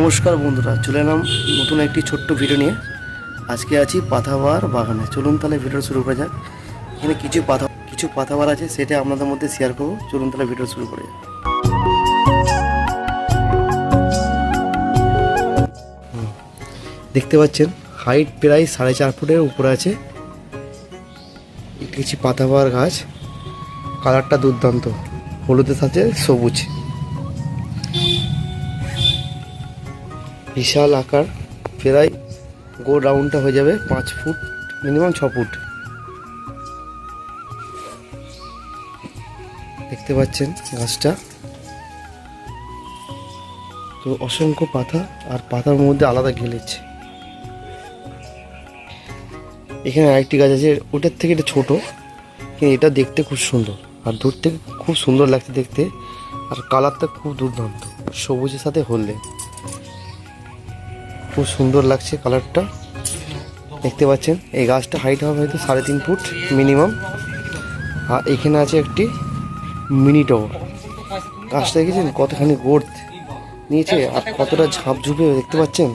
নমস্কার বন্ধুরা, চলে এলাম নতুন একটি ছোট্ট ভিডিও নিয়ে। আজকে আছি পাতাবাহার বাগানে। চলুন তাহলে ভিডিও শুরু করা যাক। এখানে কিছু পাতাবাহার আছে, সেটা আপনাদের মধ্যে শেয়ার করবো। চলুন তাহলে ভিডিও শুরু করা যাক। দেখতে পাচ্ছেন হাইট প্রায় 4.5 ফুটের উপরে আছে। কিছু পাতাবাহার গাছ, কালারটা দুর্দান্ত, হলুদের সাথে সবুজ, বিশাল আকার। প্রায় গোল রাউন্ডটা হয়ে যাবে 5 ফুট, মিনিমাম 6 ফুট। দেখতে পাচ্ছেন গাছটা, তো অসংখ্য পাতা, আর পাতার মধ্যে আলাদা গেলেছে। এখানে আরেকটি গাছ আছে, ওটার থেকে এটা ছোট, কিন্তু এটা দেখতে খুব সুন্দর, আর দূর থেকে খুব সুন্দর লাগছে দেখতে। আর কালারটা খুব দুর্দান্ত, সবুজের সাথে হলদে, খুব সুন্দর লাগছে কালারটা। দেখতে পাচ্ছেন এই গাছটা হাইট হবে হয়তো 3.5 ফুট মিনিমাম। আর এখানে আছে একটি মিনি টগর। গাছটা দেখেছেন কতখানি গোর্থ নিয়েছে, আর কতটা ঝাঁপঝুপে, দেখতে পাচ্ছেন।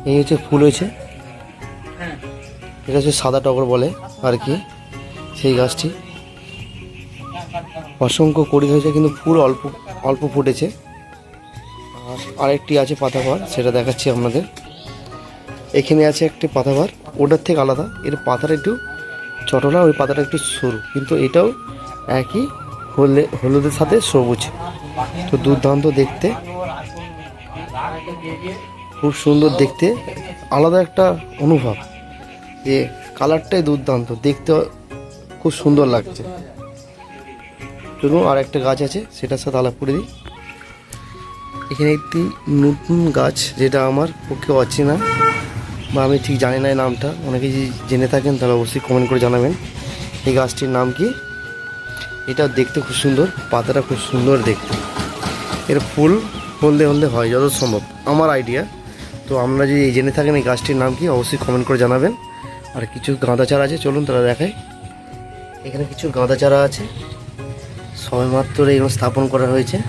এই হচ্ছে ফুল হয়েছে, এটা হচ্ছে সাদা টগর বলে আর কি। সেই গাছটি অসংখ্য কড়ি হয়েছে, কিন্তু ফুল অল্প অল্প ফুটেছে। আর আরেকটি আছে পাতাবাহার, সেটা দেখাচ্ছি আপনাদের। এখানে আছে একটি পাতাবাহার, ওটার থেকে আলাদা। এর পাতাটা একটু চটলা, ওই পাতাটা একটু সরু, কিন্তু এটাও একই হলুদের সাথে সবুজ। তো দুর্দান্ত দেখতে, খুব সুন্দর দেখতে, আলাদা একটা অনুভব। যে কালারটাই দুর্দান্ত দেখতে, খুব সুন্দর লাগছে। চলুন আর একটা গাছ আছে, সেটার সাথে আলাপ করে দিই। এখানে একটি নতুন গাছ, যেটা আমার পক্ষে অচেনা, বা আমি ঠিক জানি না এই নামটা। অনেকে যদি জেনে থাকেন তাহলে অবশ্যই কমেন্ট করে জানাবেন এই গাছটির নাম কি। এটা দেখতে খুব সুন্দর, পাতাটা খুব সুন্দর দেখতে। এর ফুল হলদে হলদে হয় যত সম্ভব, আমার আইডিয়া। তো আপনারা যদি জেনে থাকেন এই গাছটির নাম কি, অবশ্যই কমেন্ট করে জানাবেন। আর কিছু গাঁদা চারা আছে, চলুন তারা দেখাই। এখানে কিছু গাঁদা চারা আছে, সবেমাত্র এগুলো স্থাপন করা হয়েছে।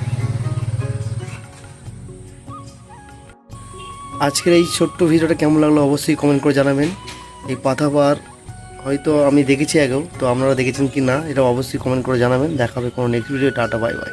আজকের এই ছোট্ট ভিডিওটা কেমন লাগলো অবশ্যই কমেন্ট করে জানাবেন। এই পাতাবাহার হয়তো আমি দেখেছি আগেও, তো আপনারা দেখেছেন কি না এটা অবশ্যই কমেন্ট করে জানাবেন। দেখা হবে কোনো next video. Tata, bye bye.